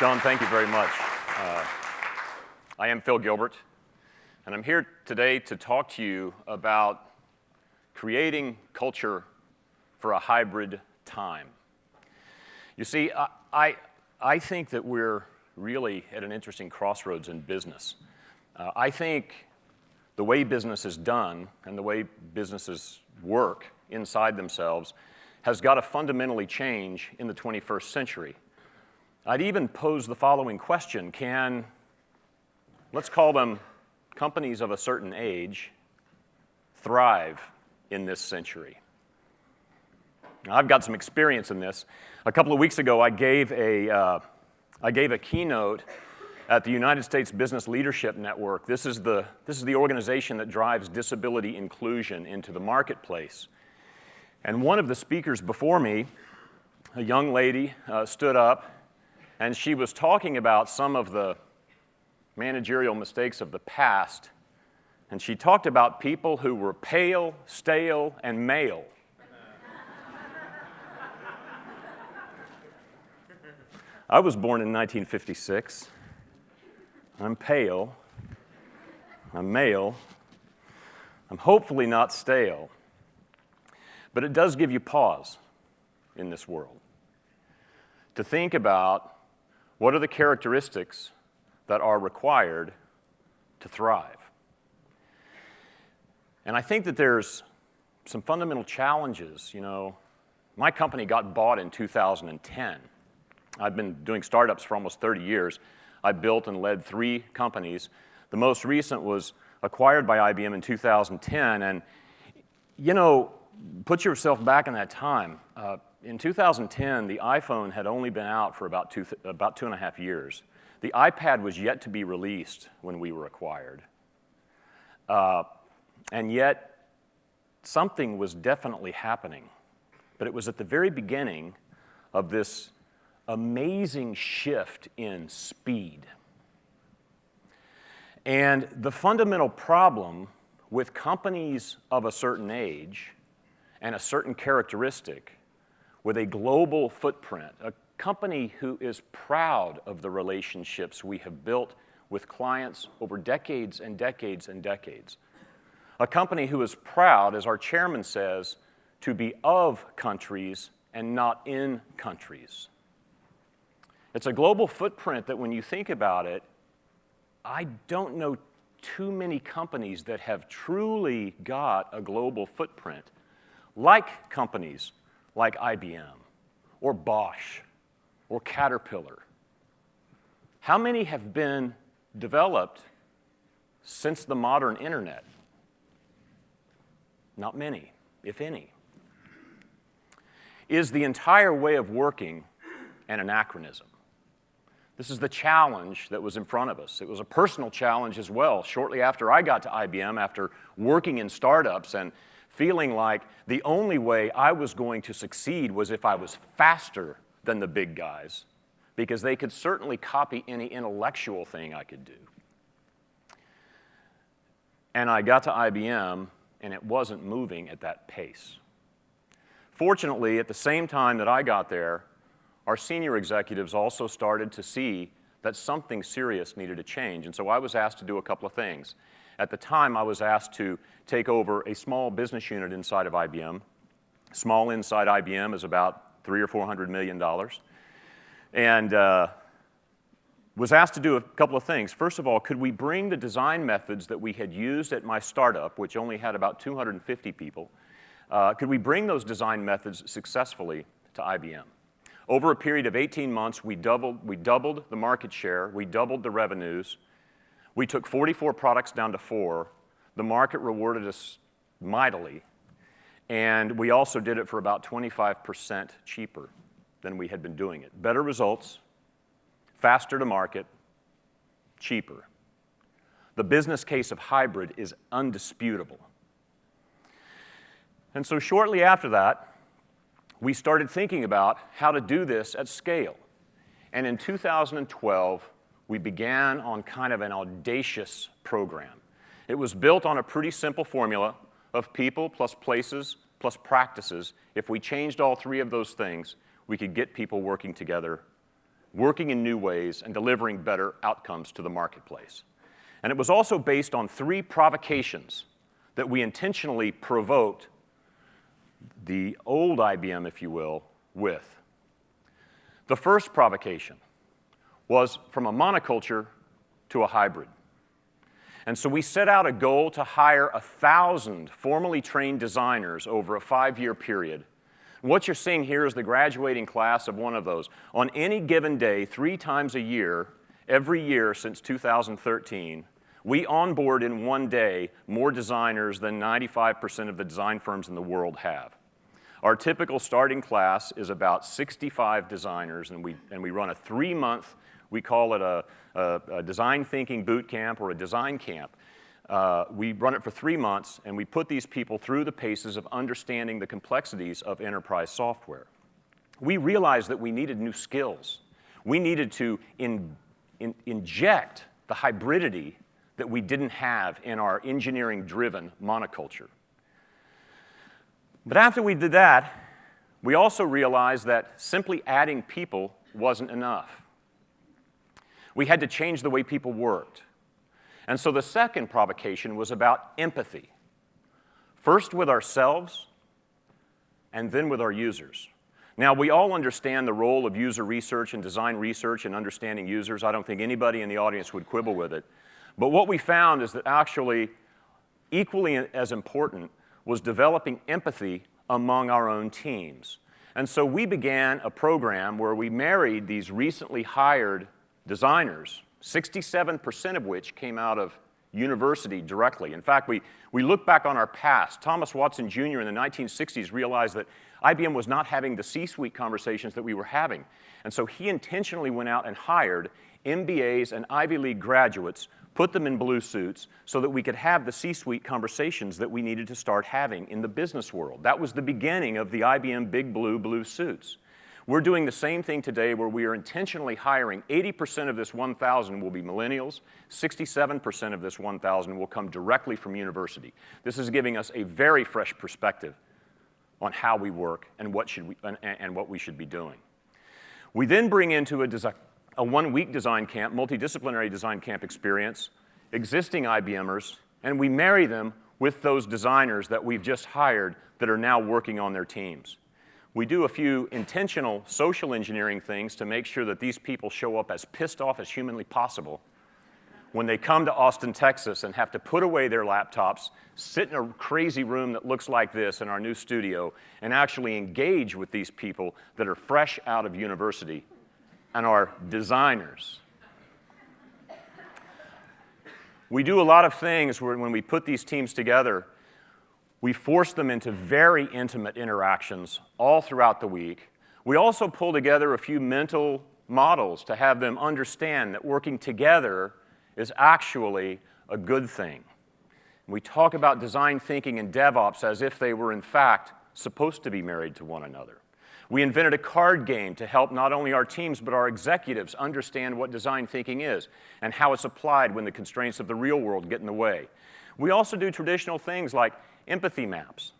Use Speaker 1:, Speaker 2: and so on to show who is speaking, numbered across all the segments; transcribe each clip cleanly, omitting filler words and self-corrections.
Speaker 1: John, thank you very much. I am Phil Gilbert, and I'm here today to talk to you about creating culture for a hybrid time. You see, I think that we're really at an interesting crossroads in business. I think the way business is done and the way businesses work inside themselves has got to fundamentally change in the 21st century. I'd even pose the following question: can, let's call them companies of a certain age, thrive in this century? Now, I've got some experience in this. A couple of weeks ago, I gave a keynote at the United States Business Leadership Network. This is the organization that drives disability inclusion into the marketplace. And one of the speakers before me, a young lady, stood up, and she was talking about some of the managerial mistakes of the past. And she talked about people who were pale, stale, and male. I was born in 1956. I'm pale. I'm male. I'm hopefully not stale. But it does give you pause in this world to think about what are the characteristics that are required to thrive. And I think that there's some fundamental challenges. You know, my company got bought in 2010. I've been doing startups for almost 30 years. I built and led 3 companies. The most recent was acquired by IBM in 2010. And, you know, put yourself back in that time. In 2010, the iPhone had only been out for about 2.5 years. The iPad was yet to be released when we were acquired. And yet, something was definitely happening. But it was at the very beginning of this amazing shift in speed. And the fundamental problem with companies of a certain age and a certain characteristic with a global footprint, a company who is proud of the relationships we have built with clients over decades and decades and decades, a company who is proud, as our chairman says, to be of countries and not in countries. It's a global footprint that when you think about it, I don't know too many companies that have truly got a global footprint, like companies like IBM or Bosch or Caterpillar. How many have been developed since the modern internet? Not many, if any. Is the entire way of working an anachronism? This is the challenge that was in front of us. It was a personal challenge as well. Shortly after I got to IBM, after working in startups and feeling like the only way I was going to succeed was if I was faster than the big guys, because they could certainly copy any intellectual thing I could do. And I got to IBM, and it wasn't moving at that pace. Fortunately, at the same time that I got there, our senior executives also started to see that something serious needed to change, and so I was asked to do a couple of things. At the time, I was asked to take over a small business unit inside of IBM. Small inside IBM is about $300 or $400 million. And was asked to do a couple of things. First of all, could we bring the design methods that we had used at my startup, which only had about 250 people, could we bring those design methods successfully to IBM? Over a period of 18 months, we doubled the market share, we doubled the revenues. We took 44 products down to 4. The market rewarded us mightily. And we also did it for about 25% cheaper than we had been doing it. Better results, faster to market, cheaper. The business case of hybrid is undisputable. And so shortly after that, we started thinking about how to do this at scale. And in 2012, we began on kind of an audacious program. It was built on a pretty simple formula of people plus places plus practices. If we changed all 3 of those things, we could get people working together working in new ways, and delivering better outcomes to the marketplace. And it was also based on 3 provocations that we intentionally provoked the old IBM, if you will, with. The first provocation was from a monoculture to a hybrid. And so we set out a goal to hire 1,000 formally trained designers over a 5-year period. What you're seeing here is the graduating class of one of those. On any given day, 3 times a year, every year since 2013, we onboard in one day more designers than 95% of the design firms in the world have. Our typical starting class is about 65 designers, and we run a 3-month, we call it a design thinking boot camp or a design camp. We run it for 3 months, and we put these people through the paces of understanding the complexities of enterprise software. We realized that we needed new skills. We needed to inject the hybridity that we didn't have in our engineering-driven monoculture. But after we did that, we also realized that simply adding people wasn't enough. We had to change the way people worked. And so the second provocation was about empathy. First with ourselves, and then with our users. Now, we all understand the role of user research and design research and understanding users. I don't think anybody in the audience would quibble with it. But what we found is that actually, equally as important, was developing empathy among our own teams. And so we began a program where we married these recently hired designers, 67% of which came out of university directly. In fact, we look back on our past. Thomas Watson Jr. in the 1960s realized that IBM was not having the C-suite conversations that we were having. And so he intentionally went out and hired MBAs and Ivy League graduates, put them in blue suits so that we could have the C-suite conversations that we needed to start having in the business world. That was the beginning of the IBM Big Blue suits. We're doing the same thing today where we are intentionally hiring 80% of this 1,000 will be millennials, 67% of this 1,000 will come directly from university. This is giving us a very fresh perspective on how we work and what we should be doing. We then bring into a 1-week design camp, multidisciplinary design camp experience, existing IBMers, and we marry them with those designers that we've just hired that are now working on their teams. We do a few intentional social engineering things to make sure that these people show up as pissed off as humanly possible when they come to Austin, Texas and have to put away their laptops, sit in a crazy room that looks like this in our new studio, and actually engage with these people that are fresh out of university and are designers. We do a lot of things where when we put these teams together, we force them into very intimate interactions all throughout the week. We also pull together a few mental models to have them understand that working together is actually a good thing. We talk about design thinking and DevOps as if they were, in fact, supposed to be married to one another. We invented a card game to help not only our teams but our executives understand what design thinking is and how it's applied when the constraints of the real world get in the way. We also do traditional things like empathy maps.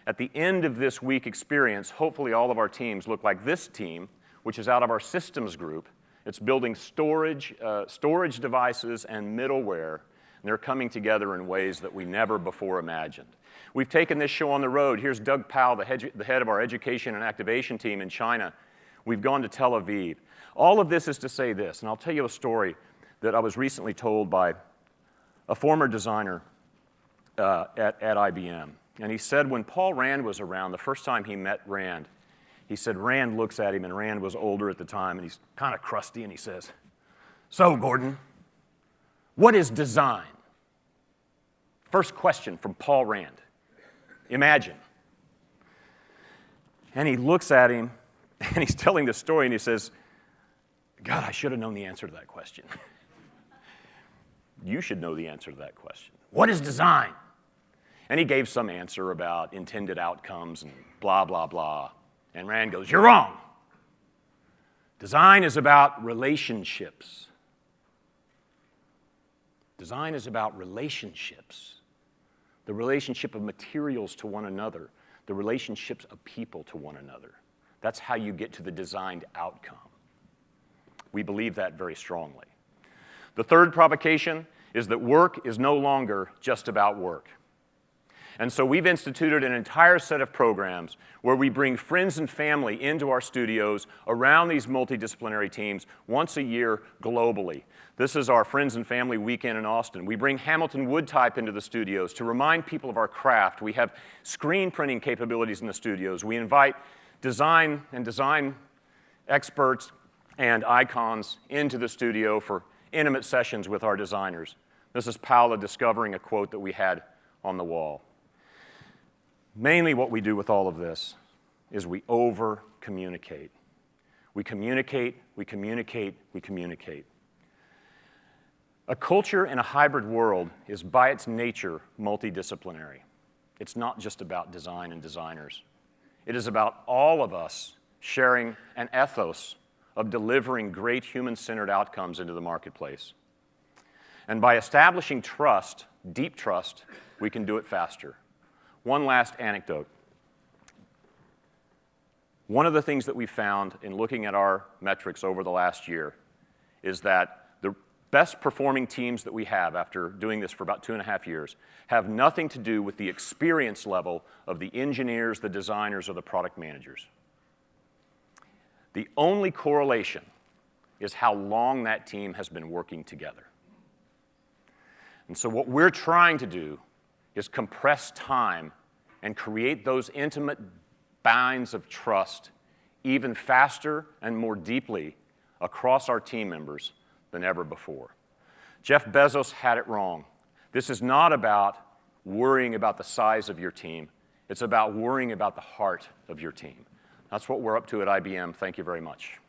Speaker 1: At the end of this week experience, hopefully all of our teams look like this team, which is out of our systems group. It's building storage devices and middleware, and they're coming together in ways that we never before imagined. We've taken this show on the road. Here's Doug Powell, the head of our education and activation team in China. We've gone to Tel Aviv. All of this is to say this, and I'll tell you a story that I was recently told by a former designer at IBM. And he said when Paul Rand was around, the first time he met Rand, he said Rand looks at him, and Rand was older at the time, and he's kind of crusty, and he says, "So, Gordon, what is design?" First question from Paul Rand. Imagine. And he looks at him, and he's telling the story, and he says, "God, I should have known the answer to that question." You should know the answer to that question. What is design? And he gave some answer about intended outcomes and blah, blah, blah. And Rand goes, "You're wrong. Design is about relationships. Design is about relationships. The relationship of materials to one another, the relationships of people to one another. That's how you get to the designed outcome." We believe that very strongly. The third provocation is that work is no longer just about work. And so we've instituted an entire set of programs where we bring friends and family into our studios around these multidisciplinary teams once a year globally. This is our Friends and Family Weekend in Austin. We bring Hamilton wood type into the studios to remind people of our craft. We have screen printing capabilities in the studios. We invite design experts and icons into the studio for intimate sessions with our designers. This is Paula discovering a quote that we had on the wall. Mainly what we do with all of this is we over-communicate. We communicate, we communicate, we communicate. A culture in a hybrid world is by its nature multidisciplinary. It's not just about design and designers. It is about all of us sharing an ethos of delivering great human-centered outcomes into the marketplace. And by establishing trust, deep trust, we can do it faster. One last anecdote. One of the things that we found in looking at our metrics over the last year is that the best performing teams that we have after doing this for about 2.5 years have nothing to do with the experience level of the engineers, the designers, or the product managers. The only correlation is how long that team has been working together. And so what we're trying to do is compress time and create those intimate binds of trust even faster and more deeply across our team members than ever before. Jeff Bezos had it wrong. This is not about worrying about the size of your team. It's about worrying about the heart of your team. That's what we're up to at IBM. Thank you very much.